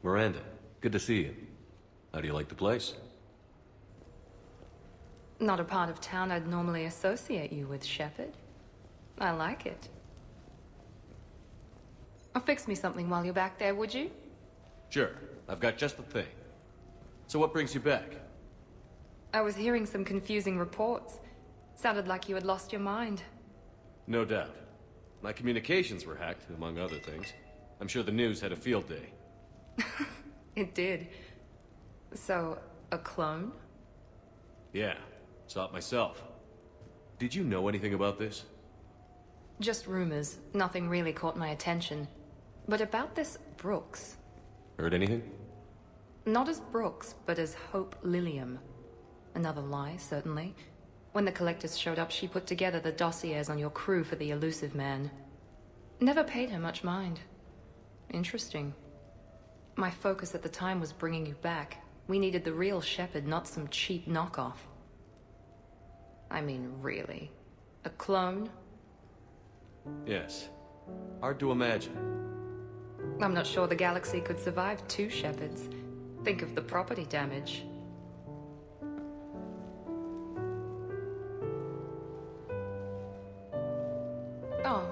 Miranda, good to see you. How do you like the place? Not a part of town I'd normally associate you with, Shepard. I like it. Fix me something while you're back there, would you? Sure, I've got just the thing. So what brings you back? I was hearing some confusing reports. Sounded like you had lost your mind. No doubt. My communications were hacked, among other things. I'm sure the news had a field day. It did. So, a clone? Yeah, saw it myself. Did you know anything about this? Just rumors. Nothing really caught my attention. But about this Brooks. Heard anything? Not as Brooks, but as Hope Lilium. Another lie, certainly. When the collectors showed up, she put together the dossiers on your crew for the elusive man. Never paid her much mind. Interesting. My focus at the time was bringing you back. We needed the real Shepard, not some cheap knockoff. I mean, really. A clone? Yes. Hard to imagine. I'm not sure the galaxy could survive two Shepards. Think of the property damage. Oh,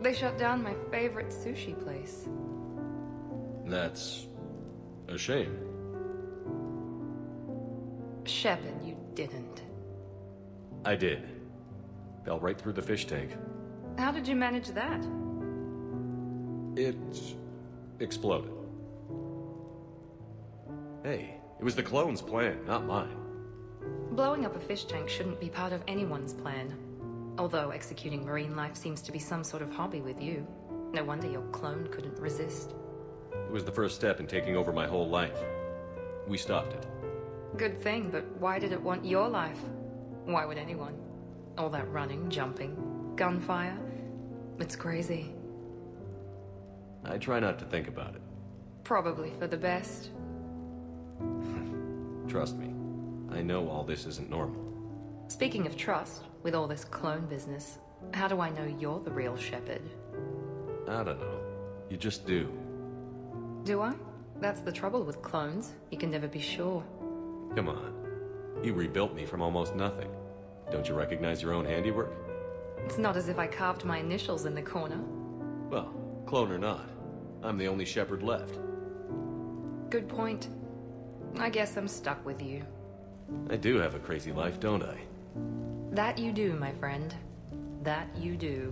they shut down my favorite sushi place. That's a shame. Shepard, you didn't. I did. Fell right through the fish tank. How did you manage that? It exploded. Hey, it was the clone's plan, not mine. Blowing up a fish tank shouldn't be part of anyone's plan. Although executing marine life seems to be some sort of hobby with you. No wonder your clone couldn't resist. It was the first step in taking over my whole life. We stopped it. Good thing, but why did it want your life? Why would anyone? All that running, jumping, gunfire. It's crazy. I try not to think about it. Probably for the best. Trust me, I know all this isn't normal. Speaking of trust, with all this clone business, how do I know you're the real Shepard? I don't know. You just do. Do I? That's the trouble with clones. You can never be sure. Come on. You rebuilt me from almost nothing. Don't you recognize your own handiwork? It's not as if I carved my initials in the corner. Well, clone or not, I'm the only Shepard left. Good point. I guess I'm stuck with you. I do have a crazy life, don't I? That you do, my friend. That you do.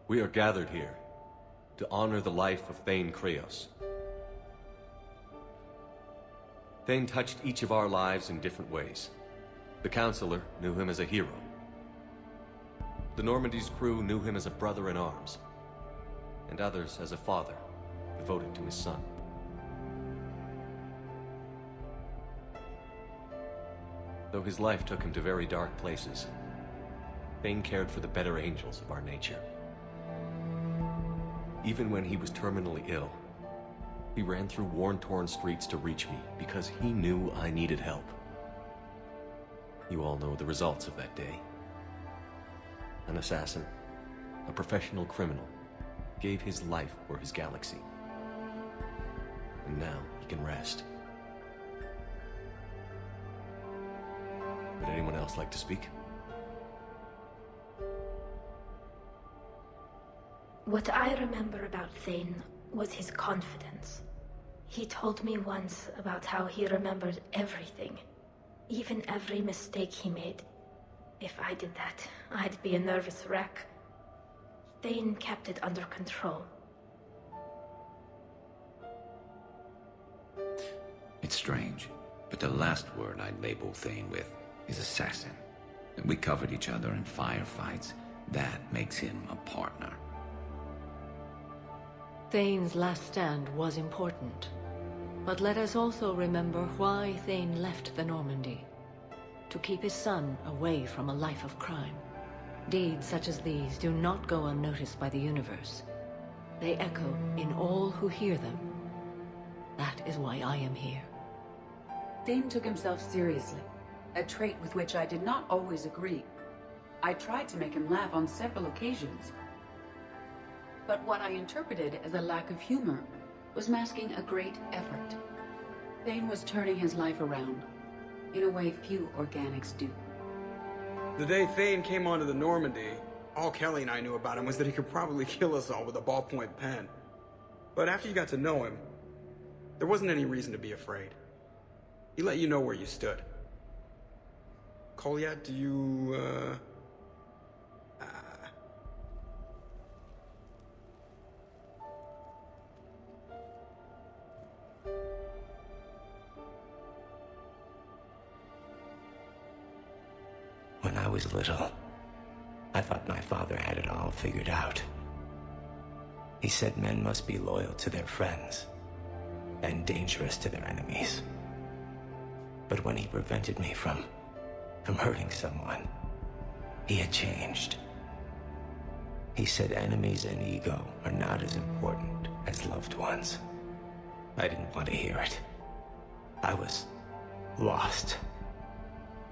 We are gathered here to honor the life of Thane Kreos. Thane touched each of our lives in different ways. The Counselor knew him as a hero. The Normandy's crew knew him as a brother in arms, and others as a father devoted to his son. Though his life took him to very dark places, Thane cared for the better angels of our nature. Even when he was terminally ill, he ran through worn-torn streets to reach me because he knew I needed help. You all know the results of that day. An assassin, a professional criminal, gave his life for his galaxy. And now he can rest. Would anyone else like to speak? What I remember about Thane was his confidence. He told me once about how he remembered everything, even every mistake he made. If I did that, I'd be a nervous wreck. Thane kept it under control. It's strange, but the last word I'd label Thane with is assassin. And we covered each other in firefights. That makes him a partner. Thane's last stand was important. But let us also remember why Thane left the Normandy. To keep his son away from a life of crime. Deeds such as these do not go unnoticed by the universe. They echo in all who hear them. That is why I am here. Thane took himself seriously, a trait with which I did not always agree. I tried to make him laugh on several occasions. But what I interpreted as a lack of humor was masking a great effort. Thane was turning his life around, in a way few organics do. The day Thane came onto the Normandy, all Kelly and I knew about him was that he could probably kill us all with a ballpoint pen. But after you got to know him, there wasn't any reason to be afraid. He let you know where you stood. Kolyat, do you, When I was little, I thought my father had it all figured out. He said men must be loyal to their friends and dangerous to their enemies. But when he prevented me from hurting someone, he had changed. He said enemies and ego are not as important as loved ones. I didn't want to hear it. I was lost.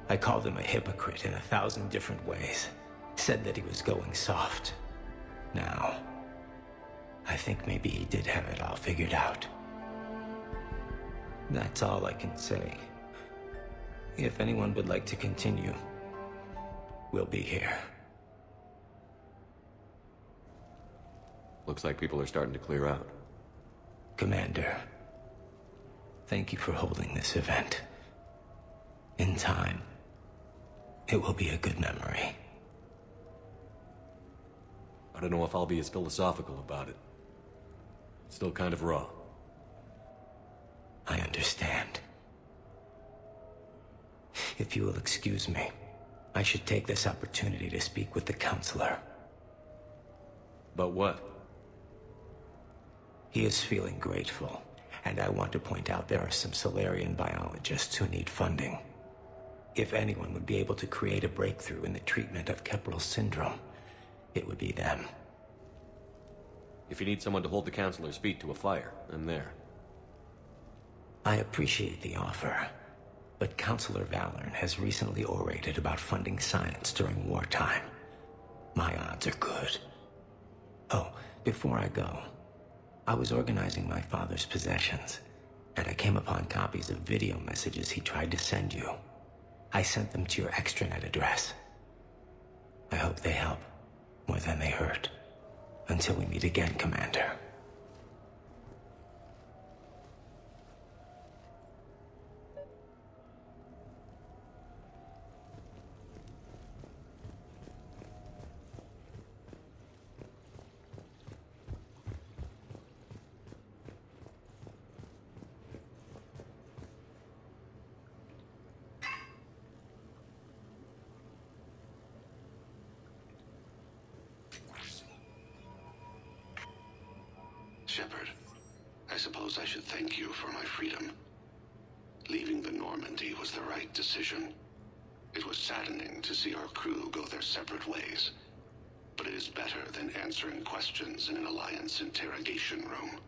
I called him a hypocrite in 1,000 different ways. Said that he was going soft. Now, I think maybe he did have it all figured out. That's all I can say. If anyone would like to continue, we'll be here. Looks like people are starting to clear out. Commander, thank you for holding this event. In time, it will be a good memory. I don't know if I'll be as philosophical about it. It's still kind of raw. I understand. If you will excuse me, I should take this opportunity to speak with the counselor. About what? He is feeling grateful, and I want to point out there are some Solarian biologists who need funding. If anyone would be able to create a breakthrough in the treatment of Keppel syndrome, it would be them. If you need someone to hold the counselor's feet to a fire, I'm there. I appreciate the offer, but Counselor Valorn has recently orated about funding science during wartime. My odds are good. Oh, before I go, I was organizing my father's possessions, and I came upon copies of video messages he tried to send you. I sent them to your extranet address. I hope they help more than they hurt. Until we meet again, Commander. Shepard, I suppose I should thank you for my freedom. Leaving the Normandy was the right decision. It was saddening to see our crew go their separate ways, but it is better than answering questions in an Alliance interrogation room.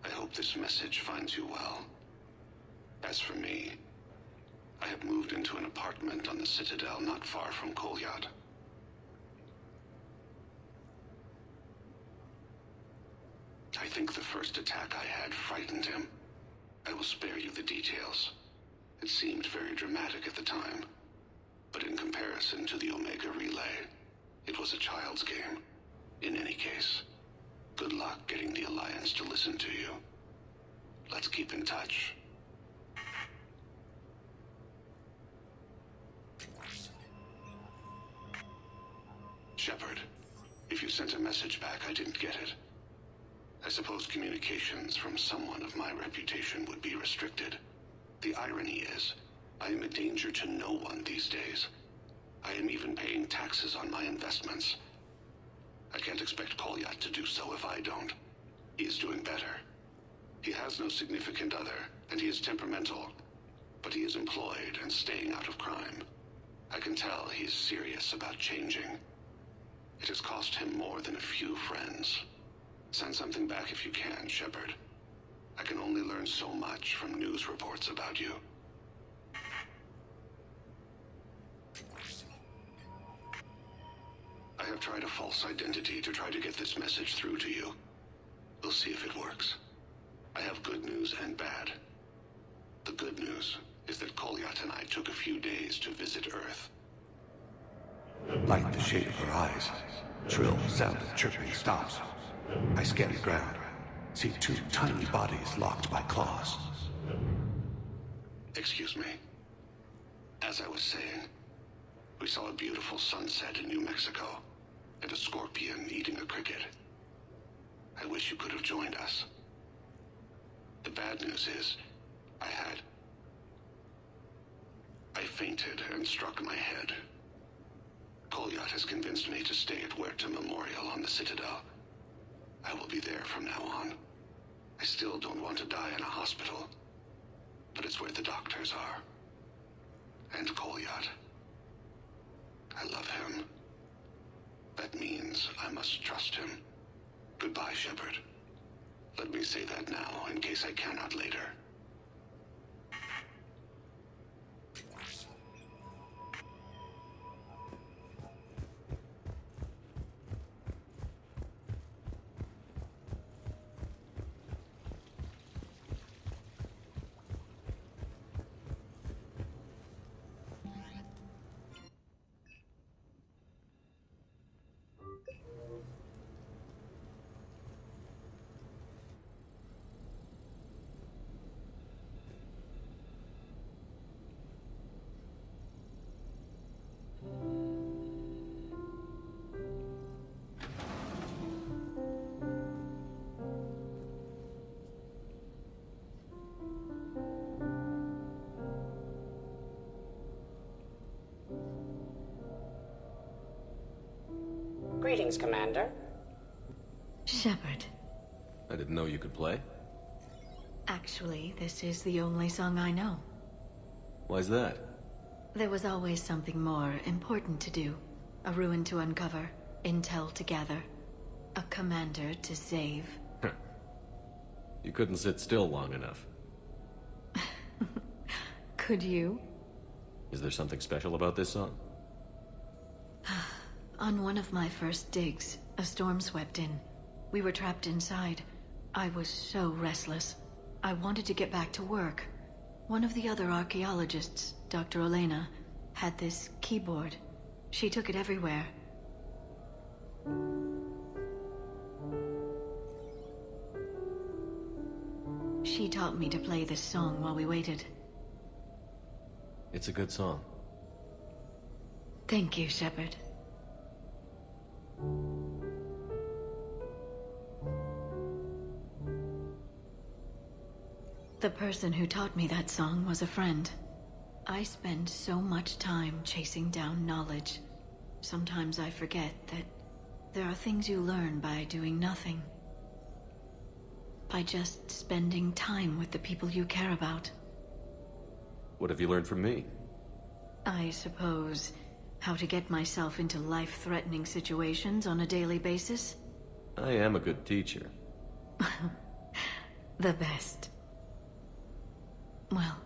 I hope this message finds you well. As for me, I have moved into an apartment on the Citadel not far from Kolyat. I think the first attack I had frightened him. I will spare you the details. It seemed very dramatic at the time, but in comparison to the Omega Relay, it was a child's game. In any case, good luck getting the Alliance to listen to you. Let's keep in touch. Shepard, if you sent a message back, I didn't get it. I suppose communications from someone of my reputation would be restricted. The irony is, I am a danger to no one these days. I am even paying taxes on my investments. I can't expect Kolyat to do so if I don't. He is doing better. He has no significant other, and he is temperamental. But he is employed and staying out of crime. I can tell he is serious about changing. It has cost him more than a few friends. Send something back if you can, Shepard. I can only learn so much from news reports about you. I have tried a false identity to try to get this message through to you. We'll see if it works. I have good news and bad. The good news is that Kolyat and I took a few days to visit Earth. Light the shade of her eyes. Shrill sound of chirping stops. I scan the ground. See two tiny bodies locked by claws. Excuse me. As I was saying, we saw a beautiful sunset in New Mexico, and a scorpion eating a cricket. I wish you could have joined us. The bad news is, I fainted and struck my head. Kolyat has convinced me to stay at Huerta Memorial on the Citadel. I will be there from now on. I still don't want to die in a hospital, but it's where the doctors are. And Kolyat. I love him. That means I must trust him. Goodbye, Shepard. Let me say that now, in case I cannot later. Greetings, Commander. Shepard. I didn't know you could play. Actually, this is the only song I know. Why's that? There was always something more important to do. A ruin to uncover, intel to gather, a commander to save. You couldn't sit still long enough. Could you? Is there something special about this song? On one of my first digs, a storm swept in. We were trapped inside. I was so restless. I wanted to get back to work. One of the other archaeologists, Dr. Elena, had this keyboard. She took it everywhere. She taught me to play this song while we waited. It's a good song. Thank you, Shepard. The person who taught me that song was a friend. I spend so much time chasing down knowledge. Sometimes I forget that there are things you learn by doing nothing. By just spending time with the people you care about. What have you learned from me? I suppose how to get myself into life-threatening situations on a daily basis. I am a good teacher. The best. Well,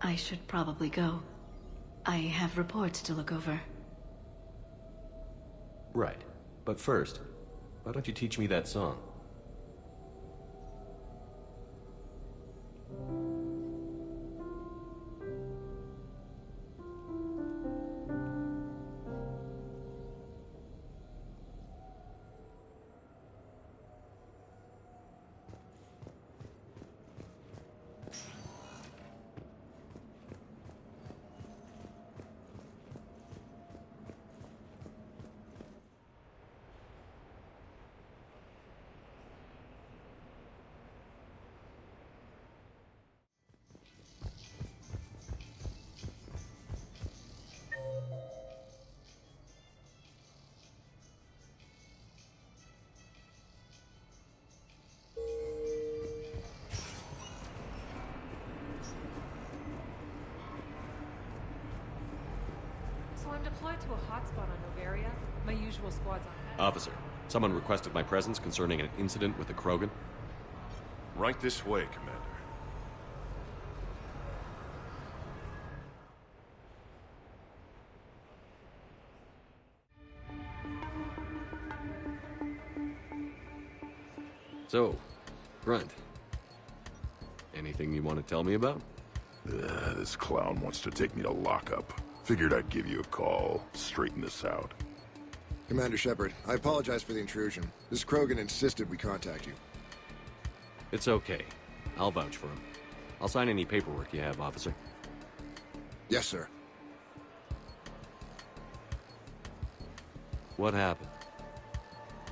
I should probably go. I have reports to look over. Right. But first, why don't you teach me that song? I'm deployed to a hotspot on Novaria. My usual squad's on hand. Officer, someone requested my presence concerning an incident with a Krogan. Right this way, Commander. So, Grunt. Anything you want to tell me about? This clown wants to take me to lockup. Figured I'd give you a call, straighten this out. Commander Shepard, I apologize for the intrusion. This Krogan insisted we contact you. It's okay. I'll vouch for him. I'll sign any paperwork you have, officer. Yes, sir. What happened?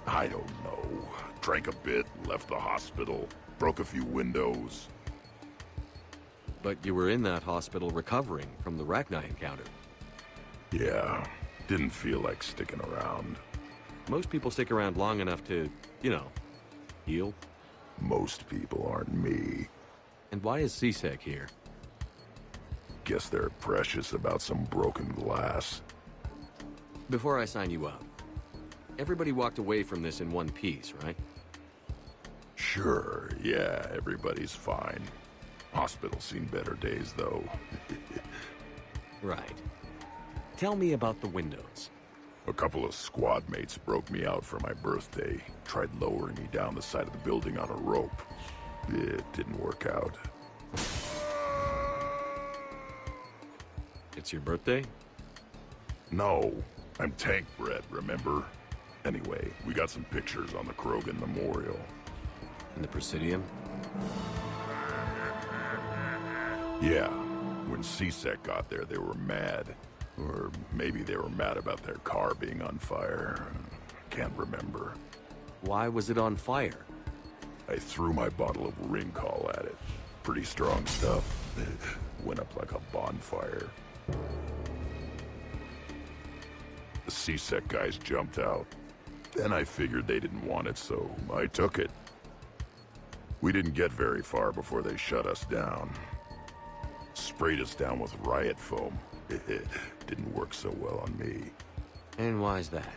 I don't know. Drank a bit, left the hospital, broke a few windows. But you were in that hospital recovering from the Rachni encounter. Yeah, didn't feel like sticking around. Most people stick around long enough to, you know, heal. Most people aren't me. And why is CSEC here? Guess they're precious about some broken glass. Before I sign you up, everybody walked away from this in one piece, right? Sure, yeah, everybody's fine. Hospital's seen better days, though. Right. Tell me about the windows. A couple of squad mates broke me out for my birthday. Tried lowering me down the side of the building on a rope. It didn't work out. It's your birthday? No, I'm tank bred, remember? Anyway, we got some pictures on the Krogan Memorial. In the Presidium? Yeah, when CSEC got there, they were mad. Or maybe they were mad about their car being on fire. Can't remember. Why was it on fire? I threw my bottle of Ringcall at it. Pretty strong stuff. Went up like a bonfire. The CSEC guys jumped out. Then I figured they didn't want it, so I took it. We didn't get very far before they shut us down. Sprayed us down with riot foam. It didn't work so well on me. And why's that?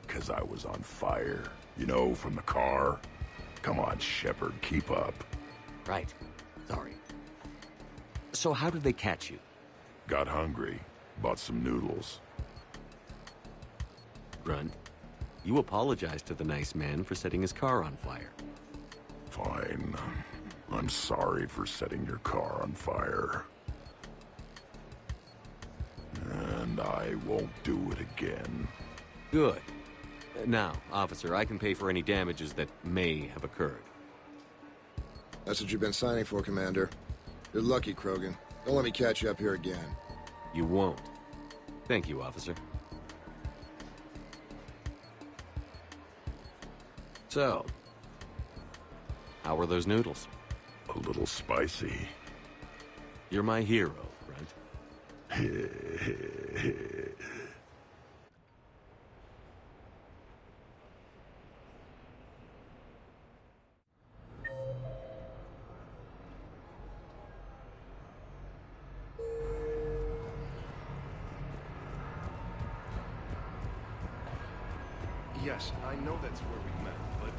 'Cause I was on fire. You know, from the car. Come on, Shepard, keep up. Right. Sorry. So how did they catch you? Got hungry. Bought some noodles. Grunt, you apologized to the nice man for setting his car on fire. Fine. I'm sorry for setting your car on fire. And I won't do it again. Good. Now, officer, I can pay for any damages that may have occurred. That's what you've been signing for, Commander. You're lucky, Krogan. Don't let me catch you up here again. You won't. Thank you, officer. So, how were those noodles? A little spicy. You're my hero, Grunt. Yes, I know that's where we met, but...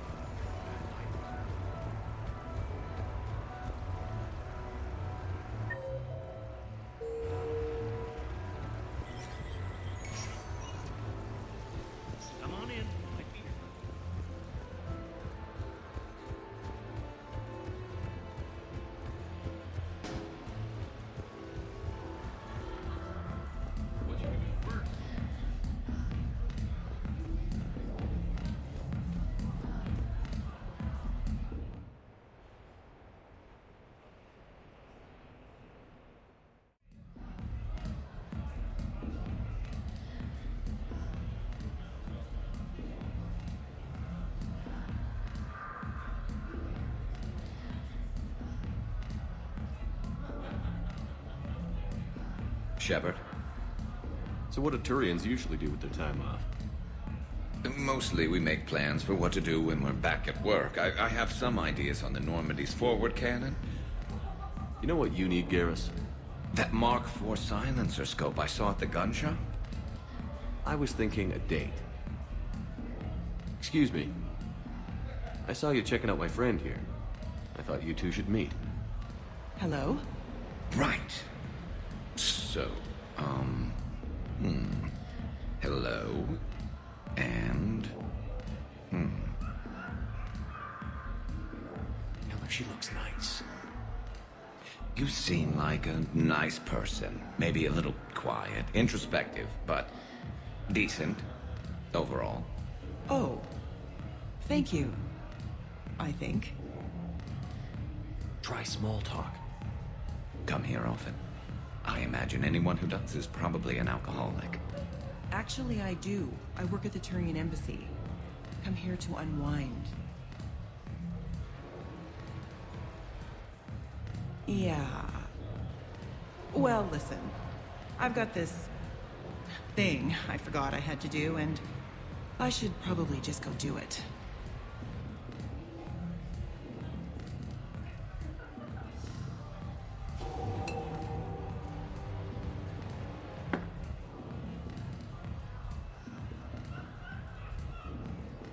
Come on in. Might be here. What you do first? Shepard? So what do Turians usually do with their time off? Mostly we make plans for what to do when we're back at work. I have some ideas on the Normandy's forward cannon. You know what you need, Garrus? That Mark IV silencer scope I saw at the gun shop? I was thinking a date. Excuse me. I saw you checking out my friend here. I thought you two should meet. Hello? Right. So, hello. And, Tell her she looks nice. You seem like a nice person. Maybe a little quiet, introspective, but decent overall. Oh. Thank you. I think. Try small talk. Come here often. I imagine anyone who does is probably an alcoholic. Actually, I do. I work at the Turian embassy. Come here to unwind. Yeah. Well, listen. I've got this thing I forgot I had to do, and I should probably just go do it.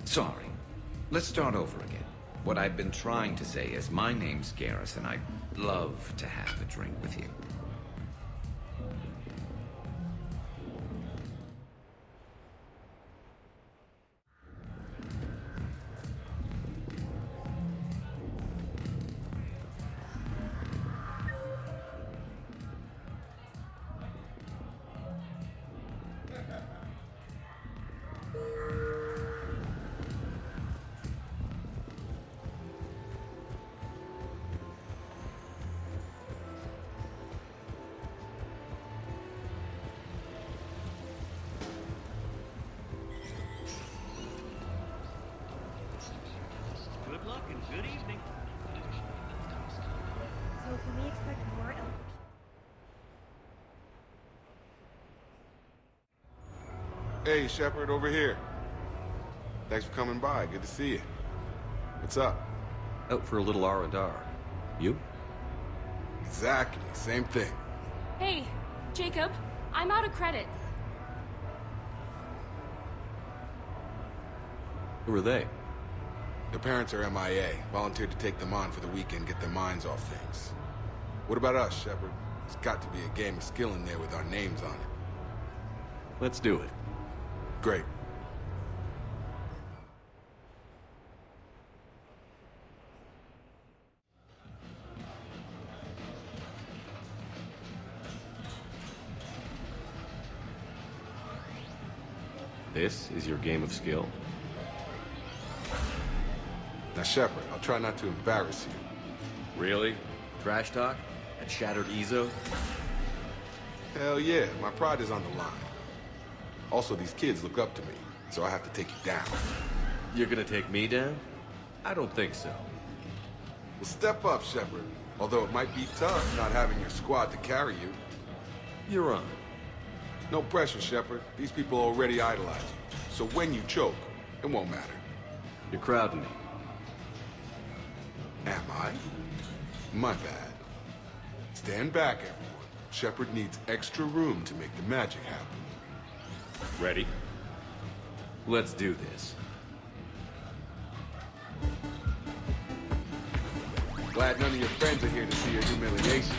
Sorry. Let's start over again. What I've been trying to say is my name's Garrus, and I'd love to have a drink with you. Good luck and good evening. So can we expect more elf? Hey, Shepard, over here. Thanks for coming by. Good to see you. What's up? Out for a little R&R. You? Exactly. Same thing. Hey, Jacob, I'm out of credits. Who are they? The parents are MIA. Volunteered to take them on for the weekend, get their minds off things. What about us, Shepard? There's got to be a game of skill in there with our names on it. Let's do it. Great. This is your game of skill? Now, Shepard, I'll try not to embarrass you. Really? Trash talk? At Shattered Ezo? Hell yeah, my pride is on the line. Also, these kids look up to me, so I have to take you down. You're gonna take me down? I don't think so. Well, step up, Shepard. Although it might be tough not having your squad to carry you. You're on. No pressure, Shepard. These people already idolize you. So when you choke, it won't matter. You're crowding me. Am I? My bad. Stand back, everyone. Shepard needs extra room to make the magic happen. Ready? Let's do this. Glad none of your friends are here to see your humiliation.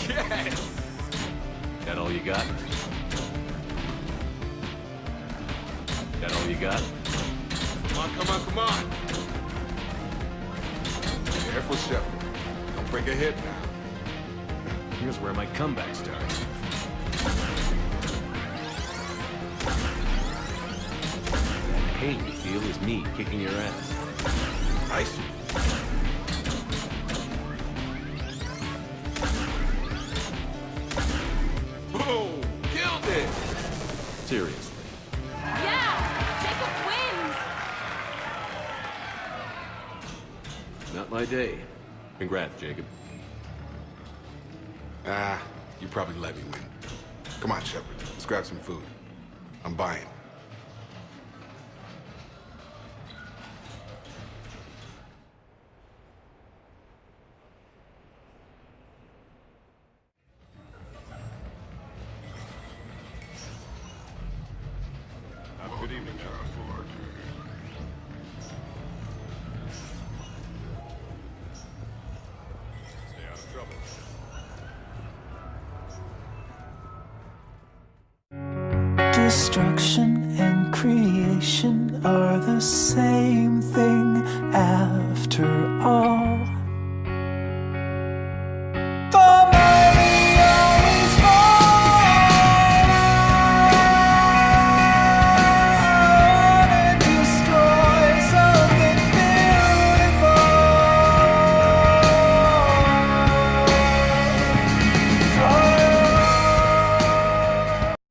Yes! That all you got? That all you got? Come on, come on, come on! Careful, Shepard. Don't break a hip now. Here's where my comeback starts. That pain you feel is me kicking your ass. Nice. Boom! Killed it! Seriously. Yeah! Jacob wins! Not my day. Congrats, Jacob. Ah, you probably let me win. Come on, Shepard. Let's grab some food. I'm buying. Destruction and creation are the same.